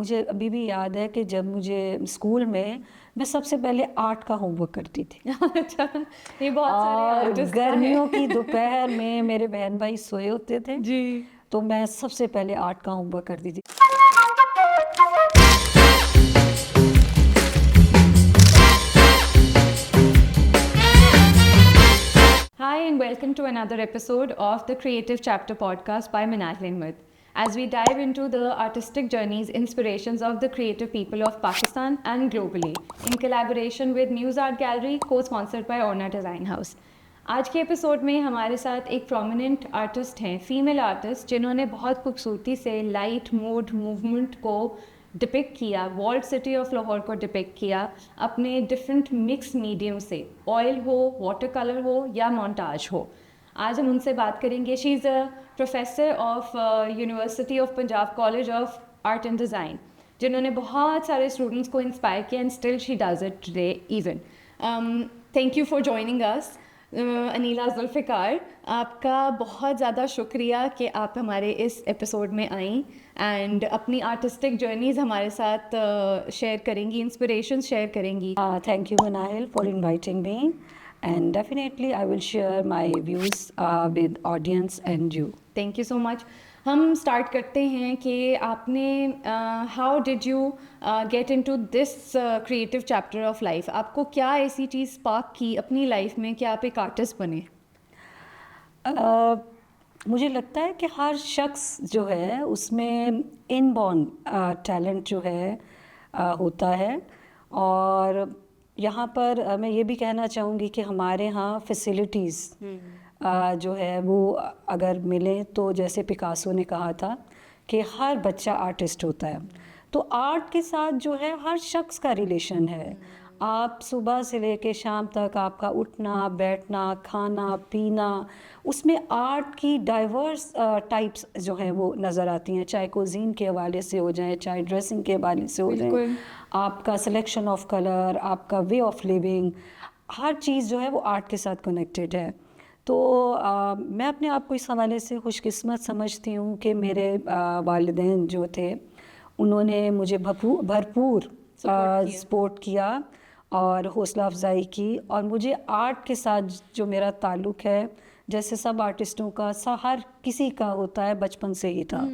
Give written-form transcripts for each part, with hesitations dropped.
مجھے ابھی بھی یاد ہے کہ جب مجھے اسکول میں سب سے پہلے آرٹ کا ہوم ورک کرتی تھی. اچھا، یہ بہت سارے اور آرٹسٹ کا ہے. گرمیوں کی دوپہر میں میرے بہن بھائی سوئے ہوتے تھے جی. تو میں سب سے پہلے آرٹ کا ہوم ورک کرتی تھی. Hi and welcome to another episode of the Creative Chapter podcast by Minal Ahmed. As we dive into the artistic journeys, inspirations of the creative people of Pakistan and globally, in collaboration with News Art Gallery, co-sponsored by Orna Design House. آج کے episode میں ہمارے ساتھ ایک prominent artist ہیں، female artist, جنہوں نے بہت خوبصورتی سے لائٹ موڈ موومنٹ کو ڈپکٹ کیا، والڈ سٹی آف لاہور کو ڈپکٹ کیا اپنے ڈفرینٹ مکس میڈیم سے، آئل ہو، واٹر کلر ہو یا مونٹاج ہو. آج ہم ان سے بات کریں گے. She is a professor of University of Punjab College of Art and Design, جنہوں نے بہت سارے اسٹوڈنٹس کو انسپائر کیا and still she does it today even. Thank you for joining us. Anila Zulfiqar, آپ کا بہت زیادہ شکریہ کہ آپ ہمارے اس ایپیسوڈ میں آئیں اینڈ اپنی آرٹسٹک جرنیز ہمارے ساتھ شیئر کریں گی، انسپریشنز شیئر کریں گی. Thank you, Manahil, for inviting me, and definitely I will share my views with audience and you. Thank you so much. ہم اسٹارٹ کرتے ہیں کہ آپ نے how did you get into this creative chapter of life? آپ کو کیا ایسی چیز اسپارک کی اپنی لائف میں کہ آپ ایک آرٹسٹ بنے؟ مجھے لگتا ہے کہ ہر شخص جو ہے اس میں ان بورن ٹیلنٹ جو ہے ہوتا ہے، اور یہاں پر میں یہ بھی کہنا چاہوں گی کہ ہمارے ہاں فیسلٹیز جو ہے وہ اگر ملیں تو جیسے پکاسو نے کہا تھا کہ ہر بچہ آرٹسٹ ہوتا ہے، تو آرٹ کے ساتھ جو ہے ہر شخص کا ریلیشن ہے. آپ صبح سے لے کے شام تک آپ کا اٹھنا بیٹھنا کھانا پینا، اس میں آرٹ کی ڈائیورس ٹائپس جو ہیں وہ نظر آتی ہیں، چاہے کوزین کے حوالے سے ہو جائیں، چاہے ڈریسنگ کے حوالے سے ہو جائیں، آپ کا سلیکشن آف کلر، آپ کا وے آف لیونگ، ہر چیز جو ہے وہ آرٹ کے ساتھ کنیکٹڈ ہے. تو میں اپنے آپ کو اس حوالے سے خوش قسمت سمجھتی ہوں کہ میرے والدین جو تھے انہوں نے مجھے بھرپور سپورٹ کیا اور حوصلہ افزائی کی، اور مجھے آرٹ کے ساتھ جو میرا تعلق ہے جیسے سب آرٹسٹوں کا ہر کسی کا ہوتا ہے بچپن سے ہی تھا.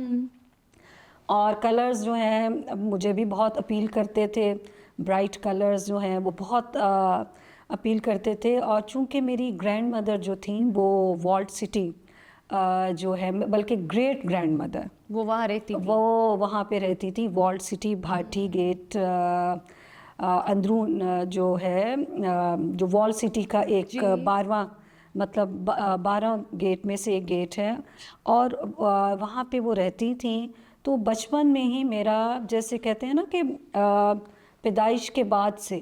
اور کلرز جو ہیں مجھے بھی بہت اپیل کرتے تھے، برائٹ کلرز جو ہیں وہ بہت اپیل کرتے تھے. اور چونکہ میری گرینڈ مدر جو تھیں وہ والڈ سٹی جو ہے، بلکہ گریٹ گرینڈ مدر وہ وہاں رہتی تھی، وہ وہاں پہ رہتی تھی، والڈ سٹی بھاٹی گیٹ اندرون جو ہے، جو وال سٹی کا ایک 12 گیٹ میں سے ایک گیٹ ہے، اور وہاں پہ وہ رہتی تھیں. تو بچپن میں ہی میرا جیسے کہتے ہیں نا کہ پیدائش کے بعد سے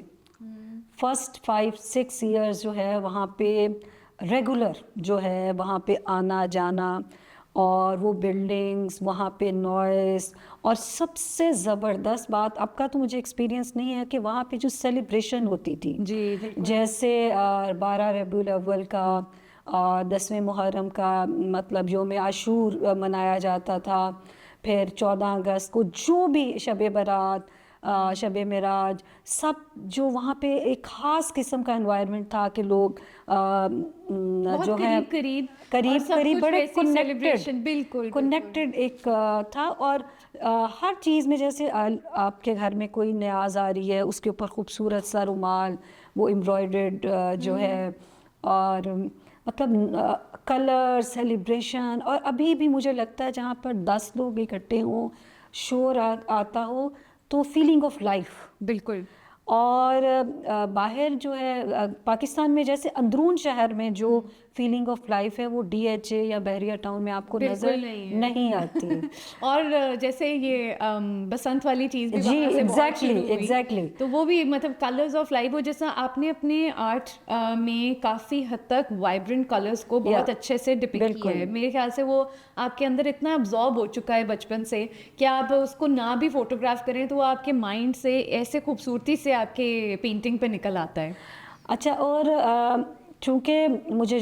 فرسٹ 5-6 ایئرز جو ہے وہاں پہ ریگولر جو ہے وہاں پہ آنا جانا، اور وہ بلڈنگز، وہاں پہ نوائز، اور سب سے زبردست بات اب کا تو مجھے ایکسپیرینس نہیں ہے کہ وہاں پہ جو سیلیبریشن ہوتی تھی، جیسے 12 ربیع الاول کا اور 10ویں محرم کا، مطلب یوم عاشور منایا جاتا تھا، پھر 14 اگست کو جو بھی شب برات، شب معراج، سب جو وہاں پہ ایک خاص قسم کا انوائرمنٹ تھا کہ لوگ جو ہے قریب بڑے کنیکٹڈ ایک تھا. اور ہر چیز میں جیسے آپ کے گھر میں کوئی نیاز آ رہی ہے اس کے اوپر خوبصورت سا رومال وہ امبرائڈرڈ جو ہے، اور مطلب کلر سیلیبریشن. اور ابھی بھی مجھے لگتا ہے جہاں پر 10 لوگ اکٹھے ہوں، شور آتا ہو، تو فیلنگ آف لائف. بالکل. اور باہر جو ہے پاکستان میں جیسے اندرون شہر میں جو فیلنگ آف لائف ہے وہ DHA یا بحریہ ٹاؤن میں آپ کو نظر نہیں آتی. اور جیسے یہ بسنت والی چیز بھی جی ایگزیکٹلی تو وہ بھی مطلب کلرز آف لائف. وہ جیسا آپ نے اپنے آرٹ میں کافی حد تک وائبرنٹ کلرز کو بہت اچھے سے ڈپکٹ کیا ہے. میرے خیال سے وہ آپ کے اندر اتنا ابزارب ہو چکا ہے بچپن سے کہ آپ اس کو نہ بھی فوٹوگراف کریں تو وہ آپ کے مائنڈ سے ایسے خوبصورتی سے آپ کے پینٹنگ پہ نکل آتا ہے. اچھا، اور چونکہ مجھے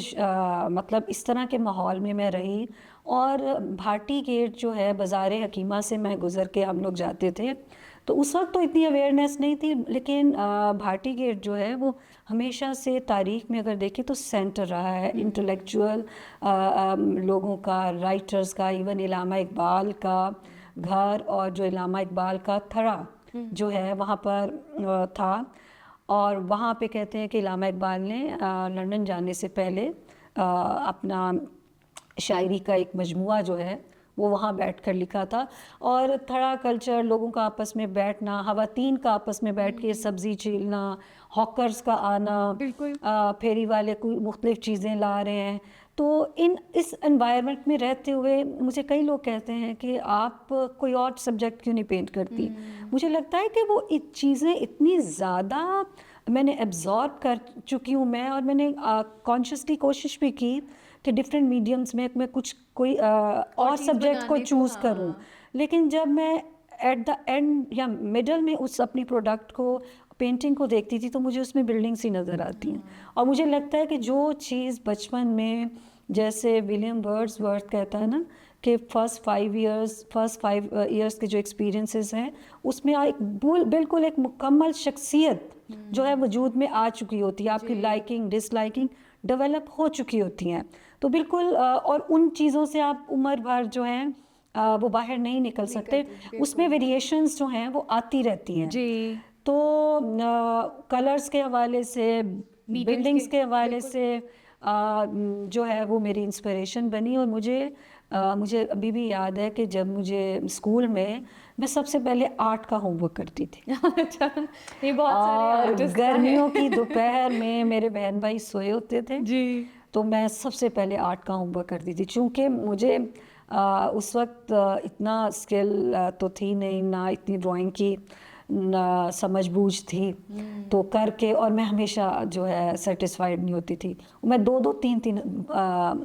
مطلب اس طرح کے ماحول میں میں رہی، اور بھاٹی گیٹ جو ہے بازار حکیمہ سے میں گزر کے ہم لوگ جاتے تھے، تو اس وقت تو اتنی اویئرنیس نہیں تھی، لیکن بھاٹی گیٹ جو ہے وہ ہمیشہ سے تاریخ میں اگر دیکھیں تو سینٹر رہا ہے انٹلیکچوئل لوگوں کا، رائٹرز کا، ایون علامہ اقبال کا گھر، اور جو علامہ اقبال کا تھڑا جو ہے وہاں پر تھا، اور وہاں پہ کہتے ہیں کہ علامہ اقبال نے لندن جانے سے پہلے اپنا شاعری کا ایک مجموعہ جو ہے وہ وہاں بیٹھ کر لکھا تھا. اور تھڑا کلچر، لوگوں کا آپس میں بیٹھنا، خواتین کا آپس میں بیٹھ کے سبزی چھیلنا، ہاکرز کا آنا، بالکل پھیری والے کوئی مختلف چیزیں لا رہے ہیں. تو اس انوائرمنٹ میں رہتے ہوئے مجھے کئی لوگ کہتے ہیں کہ آپ کوئی اور سبجیکٹ کیوں نہیں پینٹ کرتی. مجھے لگتا ہے کہ وہ چیزیں اتنی زیادہ میں نے ایبزارب کر چکی ہوں میں، اور میں نے کانشیسلی کوشش بھی کی کہ ڈفرینٹ میڈیمس میں کچھ کوئی اور سبجیکٹ کو چوز کروں، لیکن جب میں ایٹ دا اینڈ یا مڈل میں اس اپنی پروڈکٹ کو، پینٹنگ کو دیکھتی تھی، تو مجھے اس میں بلڈنگس ہی نظر آتی ہیں. اور مجھے لگتا ہے کہ جو چیز بچپن میں، جیسے ولیم ورڈز ورتھ کہتا ہے نا کہ فرسٹ 5 ایئرس کے جو ایکسپیرینسز ہیں، اس میں ایک بالکل ایک مکمل شخصیت جو ہے وجود میں آ چکی ہوتی ہے، آپ کی لائکنگ ڈس لائکنگ ڈیولپ ہو چکی ہوتی ہیں. تو بالکل، اور ان چیزوں سے آپ عمر بھر جو ہیں وہ باہر نہیں نکل سکتے، اس میں ویریشنز جو ہیں وہ آتی رہتی ہیں. جی. تو کلرز کے حوالے سے، بلڈنگز کے حوالے سے جو ہے وہ میری انسپریشن بنی. اور مجھے ابھی بھی یاد ہے کہ جب مجھے اسکول میں سب سے پہلے آرٹ کا ہوم ورک کرتی تھی. اچھا، یہ بہت سارے اور آرٹسٹ گرمیوں کی دوپہر میں میرے بہن بھائی سوئے ہوتے تھے، جی. تو میں سب سے پہلے آرٹ کا ہوم ورک کرتی تھی. چونکہ مجھے اس وقت اتنا اسکل تو تھی نہیں، نہ اتنی ڈرائنگ کی نہ سمجھ بوجھ تھی، تو کر کے، اور میں ہمیشہ جو ہے سیٹسفائیڈ نہیں ہوتی تھی. میں 2-3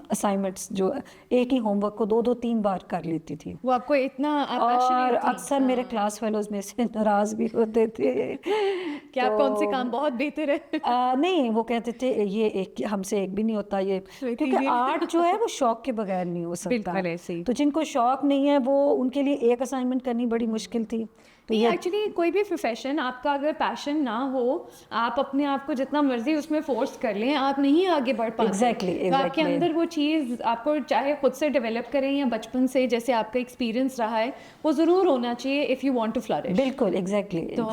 اسائنمنٹس جو ایک ہی ہوم ورک کو 2-3 بار کر لیتی تھی. وہ آپ کو اتنا اور اکثر میرے کلاس فیلوز میں سے ناراض بھی ہوتے تھے کہ آپ کون سے کام بہت بہتر ہے. نہیں، وہ کہتے تھے یہ ایک ہم سے ایک بھی نہیں ہوتا یہ، کیونکہ آرٹ جو ہے وہ شوق کے بغیر نہیں ہو سکتا. بالکل ایسے ہی. تو جن کو شوق نہیں ہے وہ، ان کے لیے ایک اسائنمنٹ کرنی بڑی مشکل تھی. تو یہ ایکچولی کوئی بھی پروفیشن آپ کا اگر پیشن نہ ہو، آپ اپنے آپ کو جتنا مرضی اس میں فورس کر لیں، آپ نہیں آگے بڑھ پاتے. ایگزیکٹلی تو آپ کے اندر وہ چیز آپ کو چاہے خود سے ڈیولپ کریں یا بچپن سے جیسے آپ کا ایکسپیرینس رہا ہے، وہ ضرور ہونا چاہیے if you want to flourish. بالکل ایگزیکٹلی. تو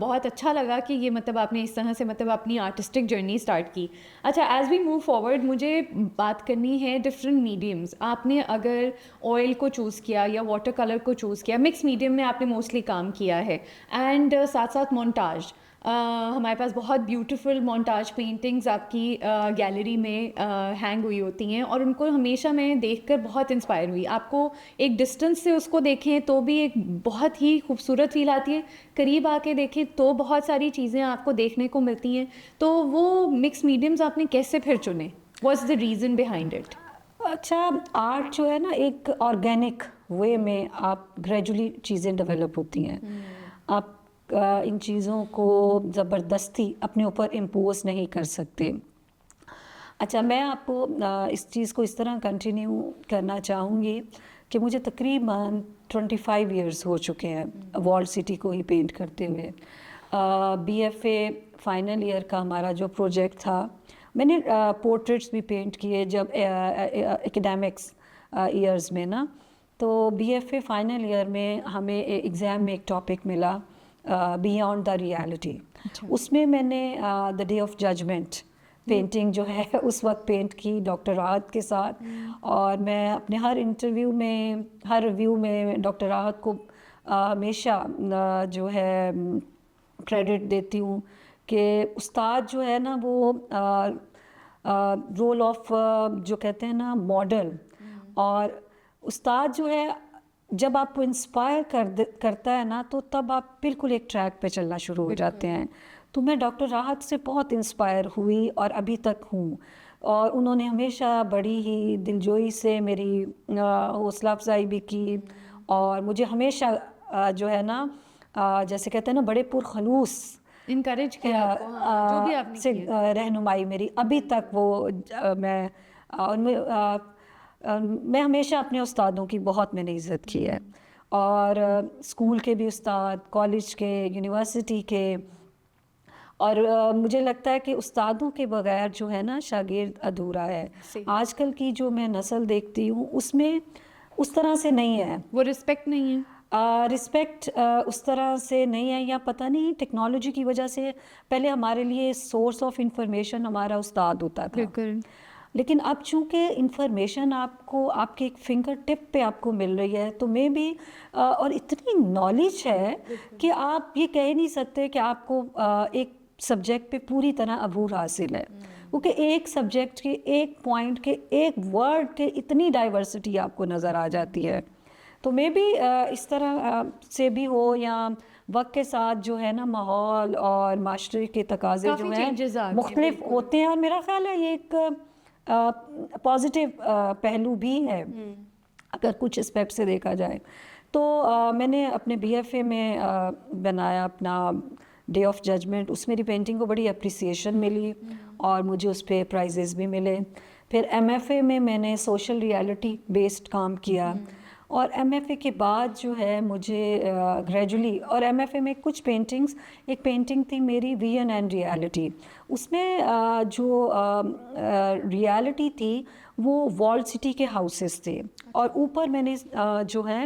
بہت اچھا لگا کہ یہ مطلب آپ نے اس طرح سے مطلب اپنی آرٹسٹک جرنی اسٹارٹ کی. اچھا، ایز وی موو فارورڈ، مجھے بات کرنی ہے ڈفرینٹ میڈیمس. آپ نے اگر آئل کو چوز کیا یا واٹر کلر کو چوز کیا، مکس میڈیم میں آپ نے موسٹلی کام کیا ہے، اینڈ ساتھ ساتھ مونٹاج. ہمارے پاس بہت بیوٹیفل مونٹاج پینٹنگز آپ کی گیلری میں ہینگ ہوئی ہوتی ہیں، اور ان کو ہمیشہ میں دیکھ کر بہت انسپائر ہوئی. آپ کو ایک ڈسٹینس سے اس کو دیکھیں تو بھی ایک بہت ہی خوبصورت فیل آتی ہے، قریب آ کے دیکھیں تو بہت ساری چیزیں آپ کو دیکھنے کو ملتی ہیں. تو وہ مکس میڈیمز آپ نے کیسے پھر چنے؟ What's the reason behind it? اچھا، آرٹ جو ہے نا ایک آرگینک وے میں آپ گریجولی چیزیں ڈیولپ ہوتی ہیں. آپ ان چیزوں کو زبردستی اپنے اوپر امپوز نہیں کر سکتے. اچھا، میں آپ کو اس چیز کو اس طرح کنٹینیو کرنا چاہوں گی کہ مجھے تقریباً 25 ایئرس ہو چکے ہیں وال سٹی کو ہی پینٹ کرتے ہوئے. BFA فائنل ایئر کا ہمارا جو پروجیکٹ تھا، میں نے پورٹریٹس بھی پینٹ کیے جب ایکڈیمکس ایئرز میں نا. تو BFA فائنل ایئر میں ہمیں ایگزام میں ایک ٹاپک ملا بیانڈ دا ریالٹی. اس میں نے the day of judgement painting جو ہے اس وقت پینٹ کی ڈاکٹر راحت کے ساتھ. اور میں اپنے ہر انٹرویو میں، ہر ریویو میں ڈاکٹر راحت کو ہمیشہ جو ہے کریڈٹ دیتی ہوں کہ استاد جو ہے نا وہ رول آف جو کہتے ہیں نا ماڈل، اور استاد جو ہے جب آپ کو انسپائر کرتا ہے نا تو تب آپ بالکل ایک ٹریک پہ چلنا شروع ہو جاتے ہیں. تو میں ڈاکٹر راحت سے بہت انسپائر ہوئی اور ابھی تک ہوں. اور انہوں نے ہمیشہ بڑی ہی دلجوئی سے میری حوصلہ افزائی بھی کی، اور مجھے ہمیشہ جو ہے نا جیسے کہتے ہیں نا بڑے پرخلوص انکریج کیا جو بھی آپ نے سے رہنمائی میری ابھی تک وہ میں ان میں میں ہمیشہ اپنے استادوں کی بہت میں نے عزت کی ہے, اور اسکول کے بھی استاد, کالج کے, یونیورسٹی کے, اور مجھے لگتا ہے کہ استادوں کے بغیر جو ہے نا شاگرد ادھورا ہے. آج کل کی جو میں نسل دیکھتی ہوں اس میں اس طرح سے نہیں ہے, وہ رسپیکٹ نہیں ہے, رسپیکٹ اس طرح سے نہیں ہے, یا پتہ نہیں ٹیکنالوجی کی وجہ سے. پہلے ہمارے لیے سورس آف انفارمیشن ہمارا استاد ہوتا تھا, بالکل, لیکن اب چونکہ انفارمیشن آپ کو آپ کے ایک فنگر ٹپ پہ آپ کو مل رہی ہے, تو میں بھی اور اتنی نالج ہے کہ آپ یہ کہہ نہیں سکتے کہ آپ کو ایک سبجیکٹ پہ پوری طرح عبور حاصل ہے, کیونکہ ایک سبجیکٹ کے ایک پوائنٹ کے ایک ورڈ کے اتنی ڈائیورسٹی آپ کو نظر آ جاتی ہے. تو میں بھی اس طرح سے بھی ہو, یا وقت کے ساتھ جو ہے نا ماحول اور معاشرے کے تقاضے جو ہیں مختلف ہوتے ہیں, اور میرا خیال ہے یہ ایک پازیٹیو پہلو بھی ہے اگر کچھ اسپیکٹ سے دیکھا جائے. تو میں نے اپنے بی ایف اے میں بنایا اپنا ڈے آف ججمنٹ, اس میری پینٹنگ کو بڑی اپریسیشن ملی اور مجھے اس پہ پرائزز بھی ملے. پھر ایم ایف اے میں نے سوشل ریالٹی بیسڈ کام کیا, اور ایم ایف اے کے بعد جو ہے مجھے گریجولی, اور ایم ایف اے میں کچھ پینٹنگز, ایک پینٹنگ تھی میری ویژن اینڈ ریالٹی, اس میں جو ریالٹی تھی وہ وال سٹی کے ہاؤسز تھے, اور اوپر میں نے جو ہے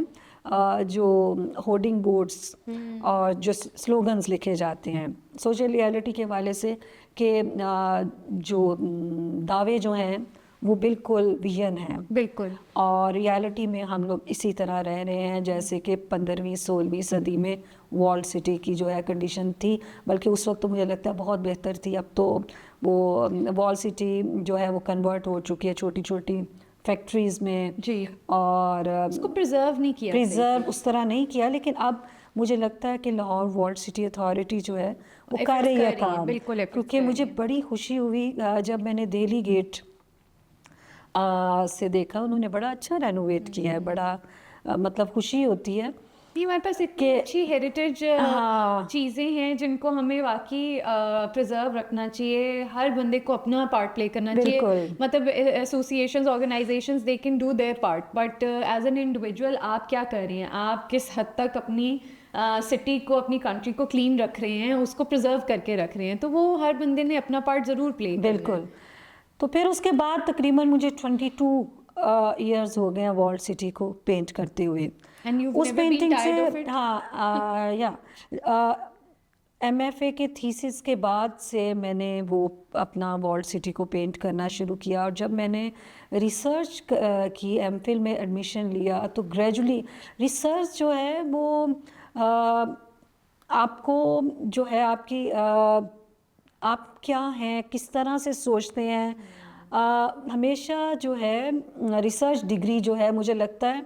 جو ہورڈنگ بورڈز اور جو سلوگنز لکھے جاتے ہیں سوشل ریالٹی کے حوالے سے, کہ جو دعوے جو ہیں وہ بالکل ویژن ہیں, بالکل, اور ریالٹی میں ہم لوگ اسی طرح رہ رہے ہیں جیسے کہ 15ویں-16ویں صدی میں وال سٹی کی جو ہے کنڈیشن تھی, بلکہ اس وقت تو مجھے لگتا ہے بہت بہتر تھی. اب تو وہ وال سٹی جو ہے وہ کنورٹ ہو چکی ہے چھوٹی چھوٹی فیکٹریز میں, جی, اور اس کو پرزرو نہیں کیا, پرزرو اس طرح نہیں کیا. لیکن اب مجھے لگتا ہے کہ لاہور وال سٹی اتھارٹی جو ہے وہ کر رہی ہے کام, کیونکہ مجھے بڑی خوشی ہوئی جب میں نے دہلی گیٹ سے دیکھا, انہوں نے بڑا اچھا رینوویٹ کیا ہے, بڑا مطلب خوشی ہوتی ہے. ہمارے پاس اتنی اچھی ہیریٹیج چیزیں ہیں جن کو ہمیں واقعی پرزرو رکھنا چاہیے, ہر بندے کو اپنا پارٹ پلے کرنا چاہیے. مطلب associations, organisations they can do their part, but as an individual آپ کیا کر رہے ہیں, آپ کس حد تک اپنی سٹی کو, اپنی کنٹری کو کلین رکھ رہے ہیں, اس کو پرزرو کر کے رکھ رہے ہیں, تو وہ ہر بندے نے اپنا پارٹ ضرور پلے کرنا ہے. بالکل. تو پھر اس کے بعد تقریباً مجھے 22 ایئرز ہو گئے ہیں وال سٹی کو پینٹ کرتے ہوئے. اس پینٹنگ سے یا ایم ایف اے کے تھیسس کے بعد سے میں نے وہ اپنا وال سٹی کو پینٹ کرنا شروع کیا, اور جب میں نے ریسرچ کی, ایم فل میں ایڈمیشن لیا, تو گریجولی ریسرچ جو ہے وہ آپ کو جو ہے آپ کی آپ کیا ہیں, کس طرح سے سوچتے ہیں, ہمیشہ جو ہے ریسرچ ڈگری جو ہے مجھے لگتا ہے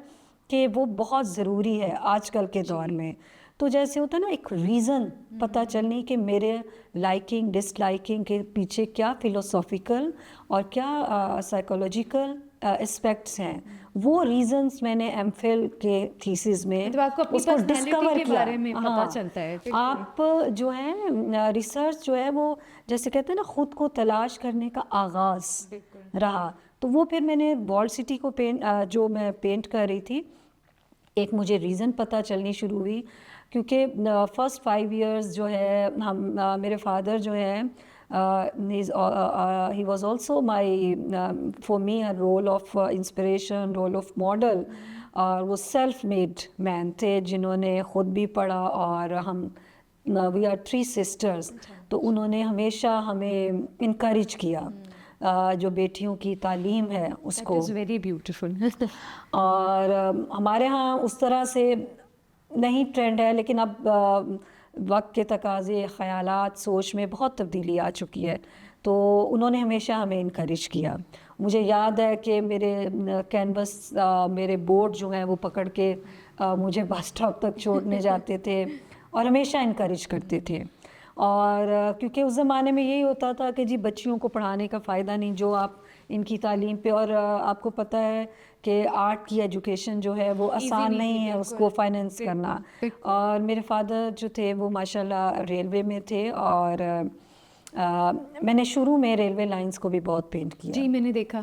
کہ وہ بہت ضروری ہے آج کل کے دور میں. تو جیسے ہوتا ہے نا ایک ریزن پتہ چلنی کہ میرے لائکنگ ڈس لائکنگ کے پیچھے کیا فلوسافیکل اور کیا سائیکولوجیکل اسپیکٹس ہیں, وہ ریزنس میں نے ایم فل کے تھیسز میں اس کو ڈسکور کیا. آپ جو ہے ریسرچ جو ہے وہ جیسے کہتے ہیں نا خود کو تلاش کرنے کا آغاز رہا. تو وہ پھر میں نے وال سٹی کو جو میں پینٹ کر رہی تھی, ایک مجھے ریزن پتہ چلنی شروع ہوئی, کیونکہ فرسٹ 5 ایئرز جو ہے میرے فادر جو ہے he was also for me a role of inspiration, role of model, اور وہ سیلف میڈ مین تھے جنہوں نے خود بھی پڑھا, اور ہم we are 3 sisters, تو انہوں نے ہمیشہ ہمیں انکریج کیا جو بیٹیوں کی تعلیم ہے اس کو. Very beautiful. اور ہمارے ہاں اس طرح سے نہیں ٹرینڈ ہے, لیکن اب وقت کے تقاضے, خیالات, سوچ میں بہت تبدیلی آ چکی ہے, تو انہوں نے ہمیشہ ہمیں انکریج کیا. مجھے یاد ہے کہ میرے کینوس میرے بورڈ جو ہیں وہ پکڑ کے مجھے بس اسٹاپ تک چھوڑنے جاتے تھے, اور ہمیشہ انکریج کرتے تھے. اور کیونکہ اس زمانے میں یہی ہوتا تھا کہ جی بچیوں کو پڑھانے کا فائدہ نہیں, جو آپ ان کی تعلیم پہ, اور آپ کو پتہ ہے کہ آرٹ کی ایجوکیشن جو ہے وہ آسان نہیں ہے اس کو فائنینس کرنا. اور میرے فادر جو تھے وہ ماشاءاللہ ریلوے میں تھے, اور میں نے شروع میں ریلوے لائنز کو بھی بہت پینٹ کیا. جی میں نے دیکھا.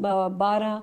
12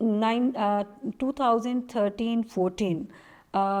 2013-14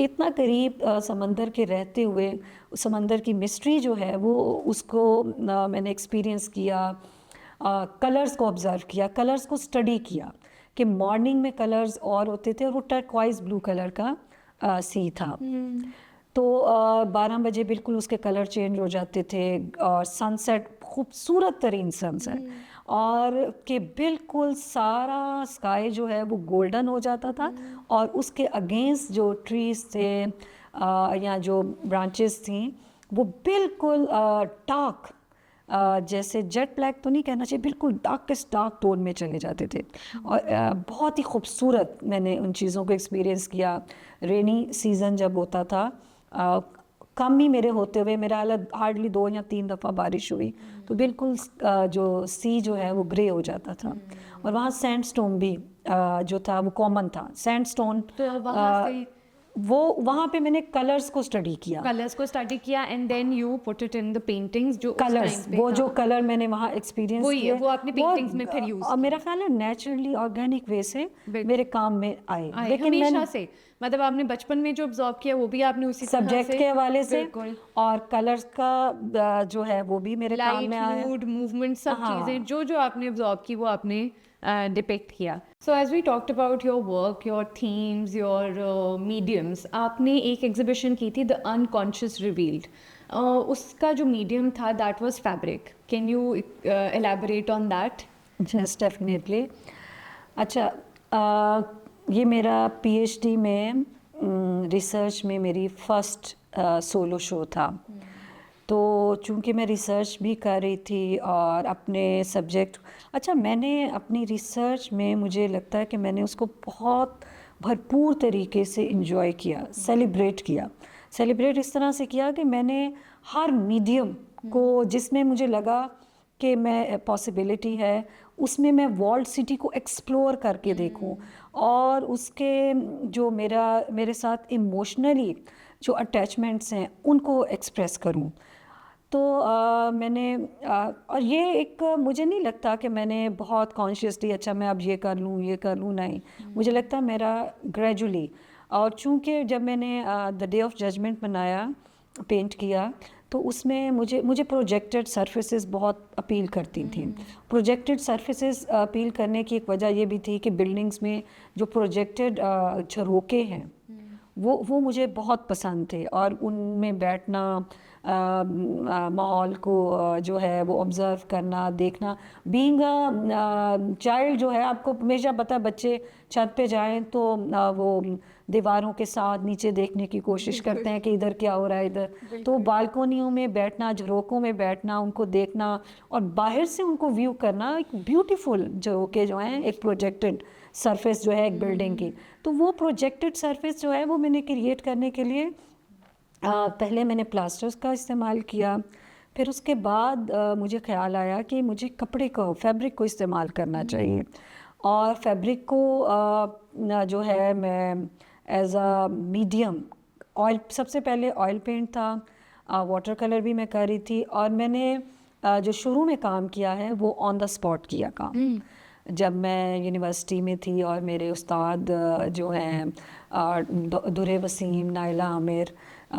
کہ اتنا قریب سمندر کے رہتے ہوئے سمندر کی مسٹری جو ہے وہ اس کو میں نے ایکسپیرینس کیا، کلرز کو آبزرو کیا، کلرز کو اسٹڈی کیا کہ مارننگ میں کلرز اور ہوتے تھے اور وہ ٹرکوائز بلو کلر کا سی تھا، تو 12 بجے بالکل اس کے کلر چینج ہو جاتے تھے، اور سن سیٹ خوبصورت ترین سن سیٹ، اور کہ بالکل سارا اسکائی جو ہے وہ گولڈن ہو جاتا تھا، اور اس کے اگینسٹ جو ٹریز تھے یا جو برانچز تھیں وہ بالکل ڈارک، جیسے جیٹ بلیک تو نہیں کہنا چاہیے، بالکل ڈارکسٹ ڈارک ٹون میں چلے جاتے تھے، اور بہت ہی خوبصورت میں نے ان چیزوں کو ایکسپیرینس کیا۔ رینی سیزن جب ہوتا تھا، کم ہی میرے ہوتے ہوئے میرا ہارڈلی 2 یا 3 دفعہ بارش ہوئی، تو بالکل جو سی جو ہے وہ گرے ہو جاتا تھا، اور وہاں سینڈ سٹون بھی جو تھا وہ کامن تھا، سینڈ سٹون، وہ وہاں پہ میں نے کلرز کو اسٹڈی کیا، and then you put it in the paintings, جو کلرز وہ جو کلر میں نے وہاں ایکسپیرینس کیے وہ اپنی پینٹنگز میں پھر یوز، اور میرا خیال ہے نیچرلی آرگینک وے سے میرے کام میں آئے، لیکن ہمیشہ سے مطلب آپ نے بچپن میں جو ابزارو کیا وہ بھی آپ نے اسی سبجیکٹ کے حوالے سے، اور کلرز کا جو ہے وہ بھی میرے کام میں آیا، لائٹ، موڈ، موومنٹ، سب چیزیں جو آپ نے ابزارو کی وہ آپ نے ڈپکٹ کیا۔ So as we talked about your work, your themes, your mediums, آپ نے ایک ایگزیبیشن کی تھی دا انکانشیس ریویلڈ، اس کا جو میڈیم تھا that was fabric, can you elaborate on that? Yes definitely. اچھا، یہ میرا پی ایچ ڈی میں ریسرچ میں میری فرسٹ سولو شو تھا، تو چونکہ میں ریسرچ بھی کر رہی تھی اور اپنے سبجیکٹ، اچھا میں نے اپنی ریسرچ میں مجھے لگتا ہے کہ میں نے اس کو بہت بھرپور طریقے سے انجوائے کیا، سیلیبریٹ اس طرح سے کیا کہ میں نے ہر میڈیم کو جس میں مجھے لگا کہ میں پاسبلٹی ہے اس میں ورلڈ سٹی کو ایکسپلور کر کے دیکھوں، اور اس کے جو میرے ساتھ ایموشنلی جو اٹیچمنٹس ہیں ان کو ایکسپریس کروں، تو میں نے اور یہ ایک مجھے نہیں لگتا کہ میں نے بہت کانشیسلی اچھا میں اب یہ کر لوں، نہیں، مجھے لگتا ہے میرا گریجولی، اور چونکہ جب میں نے دا ڈے آف ججمنٹ منایا، پینٹ کیا، تو اس میں مجھے پروجیکٹڈ سرفیسز بہت اپیل کرتی تھیں، پروجیکٹڈ سرفیسز اپیل کرنے کی ایک وجہ یہ بھی تھی کہ بلڈنگز میں جو پروجیکٹڈ جھروکے ہیں وہ مجھے بہت پسند تھے، اور ان میں بیٹھنا، ماحول کو جو ہے وہ آبزرو کرنا، دیکھنا، بینگ چائلڈ جو ہے، آپ کو ہمیشہ پتہ ہے بچے چھت پہ جائیں تو وہ دیواروں کے ساتھ نیچے دیکھنے کی کوشش کرتے ہیں کہ ادھر کیا ہو رہا ہے ادھر، تو بالکونیوں میں بیٹھنا، جھروکوں میں بیٹھنا، ان کو دیکھنا اور باہر سے ان کو ویو کرنا، ایک بیوٹیفل جھروکے جو ہیں ایک پروجیکٹڈ سرفیس جو ہے ایک بلڈنگ کی، تو وہ پروجیکٹڈ سرفیس جو ہے وہ میں نے کریٹ کرنے کے لیے پہلے میں نے پلاسٹرز کا استعمال کیا، پھر اس کے بعد مجھے خیال آیا کہ مجھے فیبرک کو استعمال کرنا چاہیے، اور فیبرک کو جو ہے میں ایز اے میڈیم، آئل، سب سے پہلے آئل پینٹ تھا، واٹر کلر بھی میں کر رہی تھی، اور میں نے جو شروع میں کام کیا ہے وہ آن دا اسپاٹ کیا کام، جب میں یونیورسٹی میں تھی، اور میرے استاد جو ہیں در وسیم، نائلہ عامر،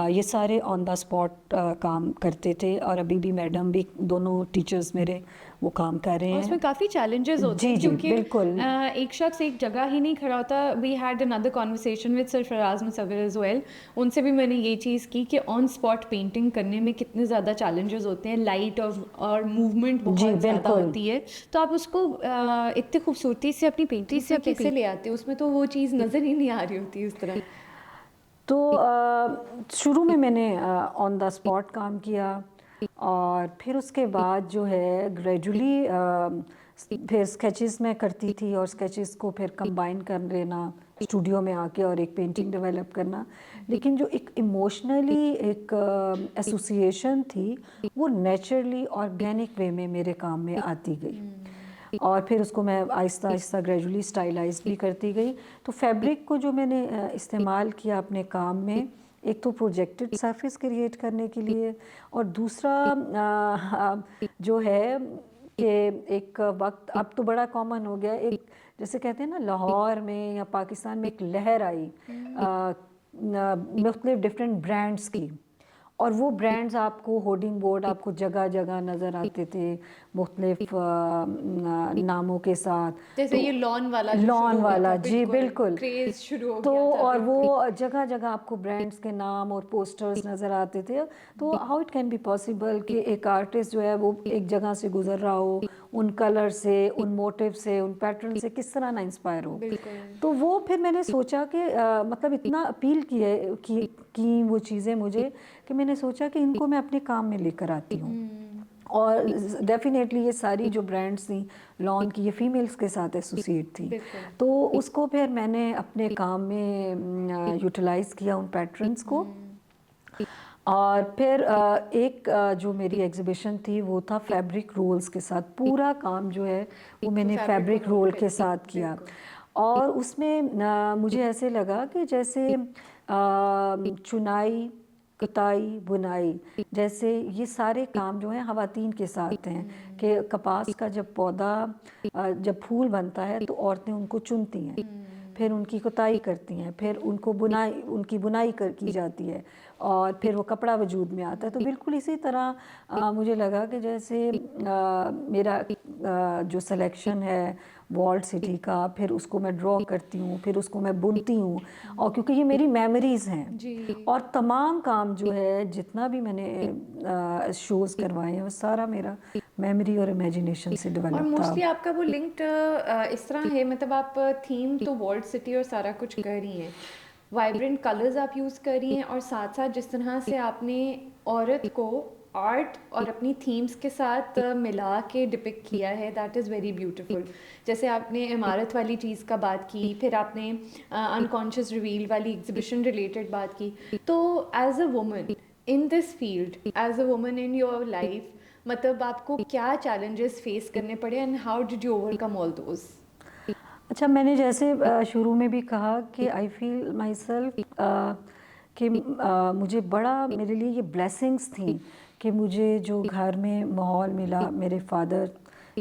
یہ سارے آن دا اسپاٹ کام کرتے تھے، اور ابھی بھی میڈم بھی، دونوں ٹیچرز میرے وہ کام کر رہے ہیں۔ اس میں کافی چیلنجز ہوتے ہیں، کیونکہ ایک شخص ایک جگہ ہی نہیں کھڑا ہوتا۔ We had another conversation with sir Faraz Musawwar as well, ان سے بھی میں نے یہ چیز کی کہ آن اسپاٹ پینٹنگ کرنے میں کتنے زیادہ چیلنجز ہوتے ہیں، لائٹ اور موومنٹ بہت زیادہ ہوتی ہے، تو آپ اس کو اتنی خوبصورتی سے اپنی پینٹنگ سے کیسے لے آتے، اس میں تو وہ چیز نظر ہی نہیں آ رہی ہوتی اس طرح۔ تو شروع میں نے آن دا اسپاٹ کام کیا، اور پھر اس کے بعد جو ہے گریجولی پھر اسکیچز میں کرتی تھی، اور اسکیچز کو پھر کمبائن کر لینا اسٹوڈیو میں آ کے اور ایک پینٹنگ ڈیولپ کرنا، لیکن جو ایک ایموشنلی ایک ایسوسیشن تھی وہ نیچرلی آرگینک وے میں میرے کام میں آتی گئی، اور پھر اس کو میں آہستہ آہستہ گریجولی اسٹائلائز بھی کرتی گئی۔ تو فیبرک کو جو میں نے استعمال کیا اپنے کام میں، ایک تو پروجیکٹڈ سرفیس کریٹ کرنے کے لیے، اور دوسرا جو ہے کہ ایک وقت اب تو بڑا کامن ہو گیا، ایک جیسے کہتے ہیں نا لاہور میں یا پاکستان میں ایک لہر آئی مختلف ڈفرینٹ برانڈس کی، اور وہ برانڈز آپ کو ہورڈنگ بورڈ آپ کو جگہ جگہ نظر آتے تھے مختلف ناموں کے ساتھ. جیسے یہ لان والا لان والا، جی بالکل. کریز شروع ہو تو گیا تھا. اور وہ جگہ جگہ آپ کو برانڈس کے نام اور پوسٹرز نظر آتے تھے. تو how it can be possible کہ ایک آرٹسٹ جو ہے وہ ایک جگہ سے گزر رہا ہو، ان کلر سے، ان موٹیو سے، ان پیٹرن سے کس طرح نہ انسپائر ہو. تو وہ پھر میں نے سوچا کہ مطلب اتنا اپیل کی وہ چیزیں مجھے کہ میں نے سوچا کہ ان کو میں اپنے کام میں لے کر آتی ہوں. اور ڈیفینیٹلی یہ ساری جو برانڈس تھیں لان کی، یہ فیمیلز کے ساتھ ایسوسیٹ تھی. تو اس کو پھر میں نے اپنے کام میں یوٹیلائز کیا ان پیٹرنس کو. اور پھر ایک جو میری ایگزیبیشن تھی وہ تھا فیبرک رولز کے ساتھ. پورا کام جو ہے وہ میں نے فیبرک رول کے ساتھ کیا. اور اس میں مجھے ایسے لگا کہ جیسے چنائی، کتائی، بنائی جیسے یہ سارے کام جو ہیں خواتین کے ساتھ ہیں. کہ کپاس کا جب پودا جب پھول بنتا ہے تو عورتیں ان کو چنتی ہیں، پھر ان کی کتائی کرتی ہیں، پھر ان کو بنائی، ان کی بنائی کی جاتی ہے، اور پھر وہ کپڑا وجود میں آتا ہے. تو بالکل اسی طرح مجھے لگا کہ جیسے میرا جو سلیکشن ہے والڈ سٹی کا، پھر اس کو میں ڈرا کرتی ہوں، پھر اس کو میں بنتی ہوں، اور کیونکہ یہ میری میموریز ہیں. اور تمام کام جو ہے جتنا بھی میں نے شوز کروائے ہیں وہ سارا میرا میموری اور امیجنیشن سے ڈیولپ اور تھا. موسٹلی آپ کا وہ لنکڈ اس طرح ہے، مطلب آپ تھیم تو والڈ سٹی اور سارا کچھ کر رہی ہیں، وائبرنٹ کلرز آپ یوز کر رہی ہیں، اور ساتھ ساتھ جس طرح سے آپ نے عورت کو آرٹ اور اپنی تھیمز کے ساتھ ملا کے ڈپکٹ کیا ہے، دیٹ از ویری بیوٹیفل. جیسے آپ نے عمارت والی چیز کا بات کی، پھر آپ نے انکانشیس ریویل والی ایگزیبیشن ریلیٹڈ بات کی. تو as a woman in this field, as a woman in your life, مطلب آپ کو کیا چیلنجز فیس کرنے پڑے and how did you over come all those? اچھا، میں نے جیسے شروع میں بھی کہا کہ آئی فیل مائی سیلف کہ مجھے بڑا، میرے لیے یہ بلیسنگس تھیں کہ مجھے جو گھر میں ماحول ملا. میرے فادر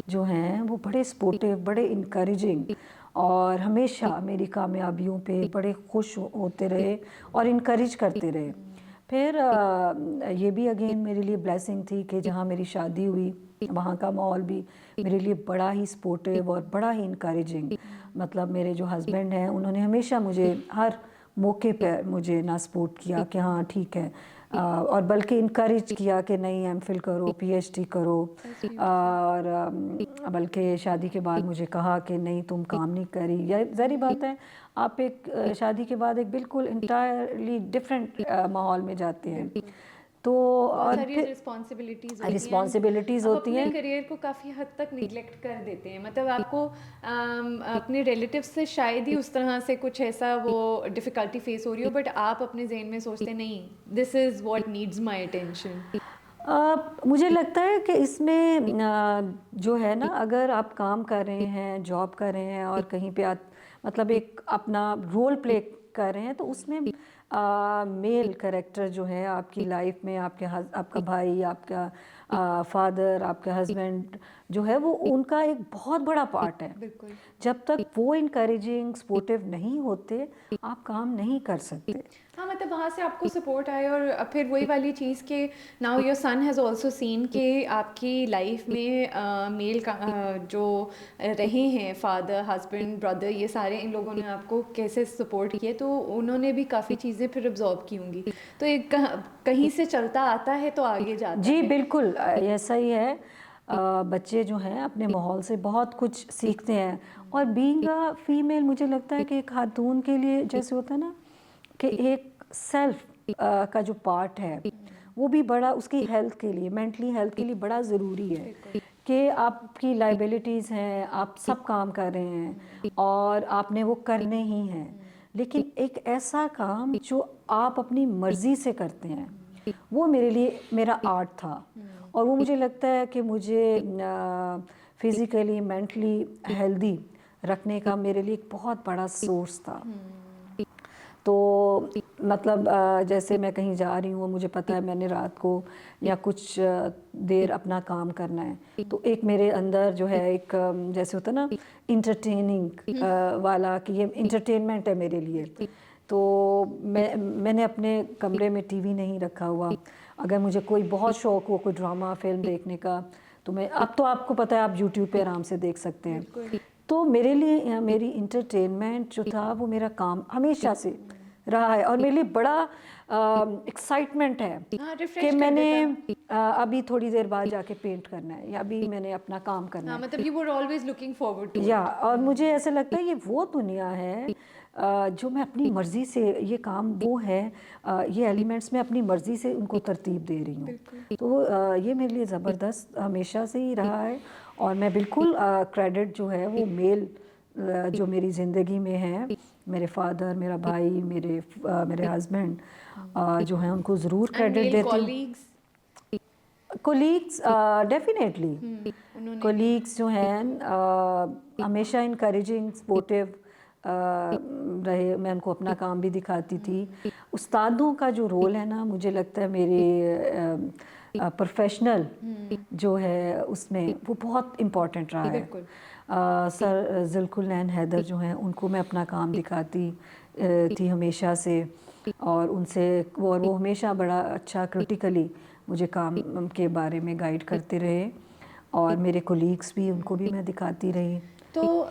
جو ہیں وہ بڑے سپورٹیو، بڑے انکریجنگ، اور ہمیشہ میری کامیابیوں پہ بڑے خوش ہوتے رہے اور انکریج کرتے رہے. پھر یہ بھی اگین میرے لیے بلیسنگ تھی کہ جہاں میری شادی ہوئی وہاں کا ماحول بھی میرے لیے بڑا ہی سپورٹیو اور بڑا ہی انکریجنگ. مطلب میرے جو ہسبینڈ ہیں انہوں نے ہمیشہ مجھے ہر موقع پہ مجھے نہ سپورٹ کیا کہ ہاں ٹھیک ہے، اور بلکہ انکریج کیا کہ نہیں ایم فل کرو، پی ایچ ڈی کرو. اور بلکہ شادی کے بعد مجھے کہا کہ نہیں تم کام نہیں کری. یا ظاہری بات ہے آپ ایک شادی کے بعد ایک بالکل انٹائرلی ڈفرینٹ ماحول میں جاتے ہیں. تو اور پھر رسپانسبلٹیز ہوتی ہیں. اپنے کریئر کو کافی حد تک نیگلیکٹ کر دیتے ہیں. مطلب آپ کو اپنے ریلیٹیو سے شاید ہی اس طرح سے کچھ ایسا وہ ڈفیکلٹی فیس ہو رہی ہو، بٹ آپ اپنے ذہن میں سوچتے نہیں this is what needs my attention. مجھے لگتا ہے کہ اس میں جو ہے نا، اگر آپ کام کر رہے ہیں، جاب کر رہے ہیں، اور کہیں پہ مطلب ایک اپنا رول پلے کر رہے ہیں، تو اس میں میل کریکٹر جو ہے آپ کی لائف میں، آپ کا بھائی، آپ کا فادر، آپ کا ہسبینڈ جو ہے، وہ ان کا ایک بہت بڑا پارٹ ہے. جب تک وہ انکریجنگ سپورٹیو نہیں ہوتے آپ کام نہیں کر سکتے. ہاں، مطلب وہاں سے آپ کو سپورٹ آئے، اور پھر وہی والی چیز کہ now your son has also seen کہ آپ کی لائف میں میل جو رہے ہیں، فادر، ہسبینڈ، بردر، یہ سارے ان لوگوں نے آپ کو کیسے سپورٹ کیے، تو انہوں نے بھی کافی چیزیں پھر ابزارو کی ہوں گی. تو ایک کہیں سے چلتا آتا ہے تو آگے جاتا ہے. جی بالکل ایسا ہی ہے. بچے جو ہیں اپنے ماحول سے بہت کچھ سیکھتے ہیں. اور بینگ اے فیمیل مجھے لگتا ہے کہ ایک خاتون کے لیے جیسے ہوتا ہے نا کہ ایک سیلف کا جو پارٹ ہے وہ بھی بڑا، اس کی ہیلتھ کے لیے، مینٹلی ہیلتھ کے لیے بڑا ضروری ہے کہ آپ کی لائبلٹیز ہیں، آپ سب کام کر رہے ہیں اور آپ نے وہ کرنے ہی ہیں، لیکن ایک ایسا کام جو آپ اپنی مرضی سے کرتے ہیں، وہ میرے لیے میرا آرٹ تھا. اور وہ مجھے لگتا ہے کہ مجھے فزیکلی، مینٹلی ہیلدی رکھنے کا میرے لیے ایک بہت بڑا سورس تھا. تو مطلب جیسے میں کہیں جا رہی ہوں، مجھے پتہ ہے میں نے رات کو یا کچھ دیر اپنا کام کرنا ہے، تو ایک میرے اندر جو ہے ایک جیسے ہوتا ہے نا انٹرٹیننگ والا کہ یہ انٹرٹینمنٹ ہے میرے لیے، تو میں نے اپنے کمرے میں ٹی وی نہیں رکھا ہوا. اگر مجھے کوئی بہت شوق ہو کوئی ڈرامہ فلم دیکھنے کا تو میں اب تو آپ کو پتہ ہے آپ یوٹیوب پہ آرام سے دیکھ سکتے ہیں. تو میرے لیے میری انٹرٹینمنٹ جو تھا وہ میرا کام ہمیشہ سے رہا ہے, اور میرے لیے بڑا ایکسائٹمنٹ ہے کہ میں نے ابھی تھوڑی دیر بعد جا کے پینٹ کرنا ہے, یا ابھی میں نے اپنا کام کرنا ہے. مطلب you were always looking forward to یا اور مجھے ایسا لگتا ہے یہ وہ دنیا ہے جو میں اپنی مرضی سے یہ کام وہ ہے, یہ ایلیمنٹس میں اپنی مرضی سے ان کو ترتیب دے رہی ہوں. تو یہ میرے لیے زبردست ہمیشہ سے ہی رہا ہے, اور میں بالکل کریڈٹ جو ہے وہ میل جو میری زندگی میں ہے, میرے فادر, میرا بھائی, میرے ہسبینڈ جو ہیں ان کو ضرور کریڈٹ دیتی ہوں. کولیگس ڈیفینیٹلی کولیگس جو ہیں ہمیشہ انکریجنگ سپورٹیو رہے, میں ان کو اپنا کام بھی دکھاتی تھی. استادوں کا جو رول ہے نا مجھے لگتا ہے میری پروفیشنل جو ہے اس میں وہ بہت امپورٹنٹ رہا ہے. سر ذوالقرنین حیدر جو ہیں ان کو میں اپنا کام دکھاتی تھی ہمیشہ سے, اور ان سے وہ ہمیشہ بڑا اچھا کرٹیکلی مجھے کام کے بارے میں گائیڈ کرتے رہے, اور میرے کولیگس بھی ان کو بھی میں دکھاتی رہی. تو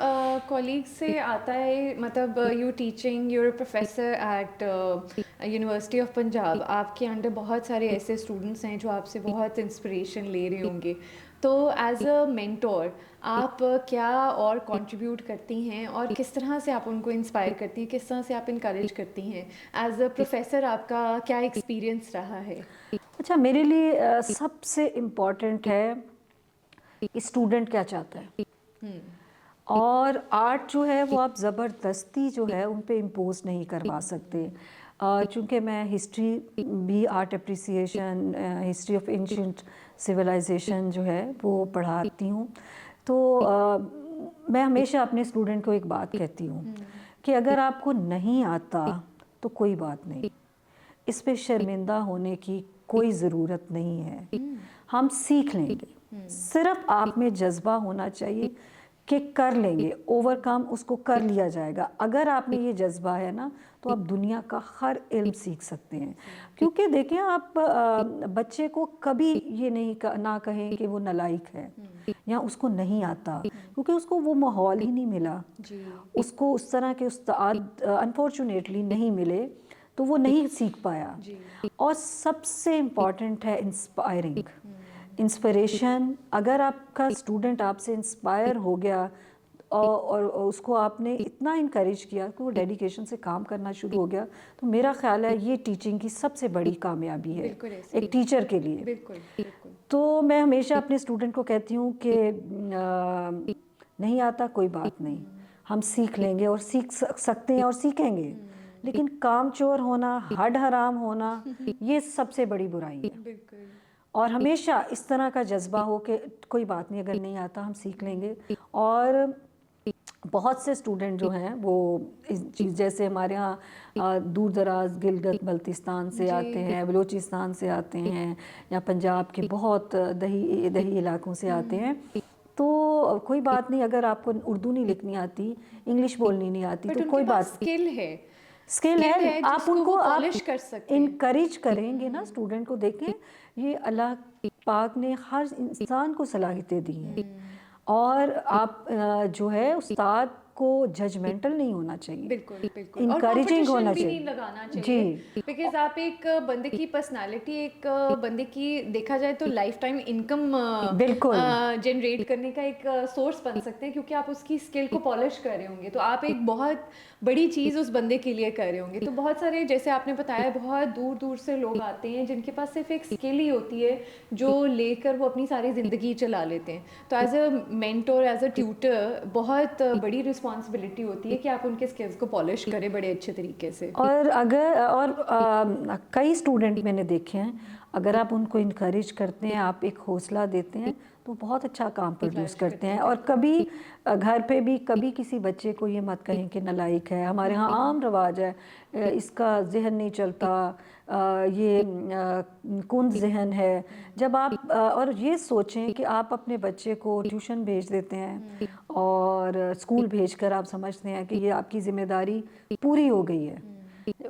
کولیگس سے آتا ہے, مطلب you teaching, you a professor at university of Punjab, آپ کے انڈر بہت سارے ایسے اسٹوڈنٹس ہیں جو آپ سے بہت انسپریشن لے رہے ہوں گے. تو ایز اے مینٹور آپ کیا اور کنٹریبیوٹ کرتی ہیں, اور کس طرح سے آپ ان کو انسپائر کرتی ہیں, کس طرح سے آپ انکریج کرتی ہیں؟ ایز اے پروفیسر آپ کا کیا ایکسپیرئنس رہا ہے؟ اچھا, میرے لیے سب سے امپورٹنٹ ہے کہ اسٹوڈنٹ کیا چاہتا ہے, اور آرٹ جو ہے وہ آپ زبردستی جو ہے ان پہ امپوز نہیں کروا سکتے. چونکہ میں ہسٹری بھی art appreciation, history of ancient civilisation جو ہے وہ پڑھاتی ہوں. تو میں ہمیشہ اپنے اسٹوڈنٹ کو ایک بات کہتی ہوں کہ اگر آپ کو نہیں آتا تو کوئی بات نہیں, اس پہ شرمندہ ہونے کی کوئی ضرورت نہیں ہے, ہم سیکھ لیں گے. صرف آپ میں جذبہ ہونا چاہیے کہ کر لیں گے, اوور کم اس کو کر لیا جائے گا. اگر آپ میں یہ جذبہ ہے نا تو آپ دنیا کا ہر علم سیکھ سکتے ہیں. کیونکہ دیکھیں آپ بچے کو کبھی یہ نہ کہیں کہ وہ نالائق ہے یا اس کو نہیں آتا, کیونکہ اس کو وہ ماحول ہی نہیں ملا, اس کو اس طرح کے استاد انفارچونیٹلی نہیں ملے تو وہ نہیں سیکھ پایا. اور سب سے امپورٹنٹ ہے انسپریشن. اگر آپ کا اسٹوڈنٹ آپ سے انسپائر ہو گیا اور اس کو آپ نے اتنا انکریج کیا کہ وہ ڈیڈیکیشن سے کام کرنا شروع ہو گیا, تو میرا خیال ہے یہ ٹیچنگ کی سب سے بڑی کامیابی ہے ایک ٹیچر کے لیے. تو میں ہمیشہ اپنے اسٹوڈنٹ کو کہتی ہوں کہ نہیں آتا کوئی بات نہیں, ہم سیکھ لیں گے اور سیکھ سکتے ہیں اور سیکھیں گے, لیکن کام چور ہونا, ہڈ حرام ہونا, یہ سب سے بڑی برائی ہے. اور ہمیشہ اس طرح کا جذبہ ہو کہ کوئی بات نہیں, اگر نہیں آتا ہم سیکھ لیں گے. اور بہت سے اسٹوڈنٹ جو ہیں وہ جیسے ہمارے ہاں دور دراز گلگت بلتستان سے آتے ہیں, بلوچستان سے آتے ہیں, یا پنجاب کے بہت دہی علاقوں سے آتے ہیں. تو کوئی بات نہیں, اگر آپ کو اردو نہیں لکھنی آتی, انگلش بولنی نہیں آتی تو کوئی بات اسکل ہے, اسکل ہے, آپ ان کو پالش کر سکتے ہیں. انکریج کریں گے نا اسٹوڈنٹ کو. دیکھیں یہ اللہ پاک نے ہر انسان کو صلاحیتیں دی ہیں, اور آپ جو ہے استاد کو ججمنٹل نہیں ہونا چاہیے, بالکل بالکل, اور انکریجنگ کمپٹیشن ہونا بھی چاہیے. نہیں لگانا چاہیے, بیکاز آپ ایک بندے کی پرسنالٹی, ایک بندے کی دیکھا جائے تو لائف ٹائم انکم بالکل جنریٹ کرنے کا ایک سورس بن سکتے ہیں, کیونکہ آپ اس کی اسکل کو پالش کر رہے ہوں گے, تو آپ ایک بہت بڑی چیز اس بندے کے لیے کر رہے ہوں گے. تو بہت سارے جیسے آپ نے بتایا بہت دور دور سے لوگ آتے ہیں جن کے پاس صرف ایک اسکل ہی ہوتی ہے جو لے کر وہ اپنی ساری زندگی چلا لیتے ہیں. تو as a mentor, as a tutor, بہت بڑی رسپانسبلٹی ہوتی ہے کہ آپ ان کے اسکلس کو پالش کریں بڑے اچھے طریقے سے. اور کئی اسٹوڈنٹ میں نے دیکھے ہیں, اگر آپ ان کو انکریج کرتے ہیں, آپ ایک حوصلہ دیتے ہیں تو بہت اچھا کام پروڈیوس کرتے ہیں. اور کبھی گھر پہ بھی کبھی کسی بچے کو یہ مت کہیں کہ نالائق ہے. ہمارے ہاں عام رواج ہے, اس کا ذہن نہیں چلتا, یہ کن ذہن ہے. جب آپ اور یہ سوچیں کہ آپ اپنے بچے کو ٹیوشن بھیج دیتے ہیں اور اسکول بھیج کر آپ سمجھتے ہیں کہ یہ آپ کی ذمہ داری پوری ہو گئی ہے,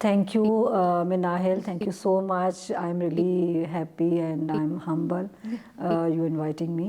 Thank you, Minahel. Thank you so much. I'm really happy and I'm humble you inviting me.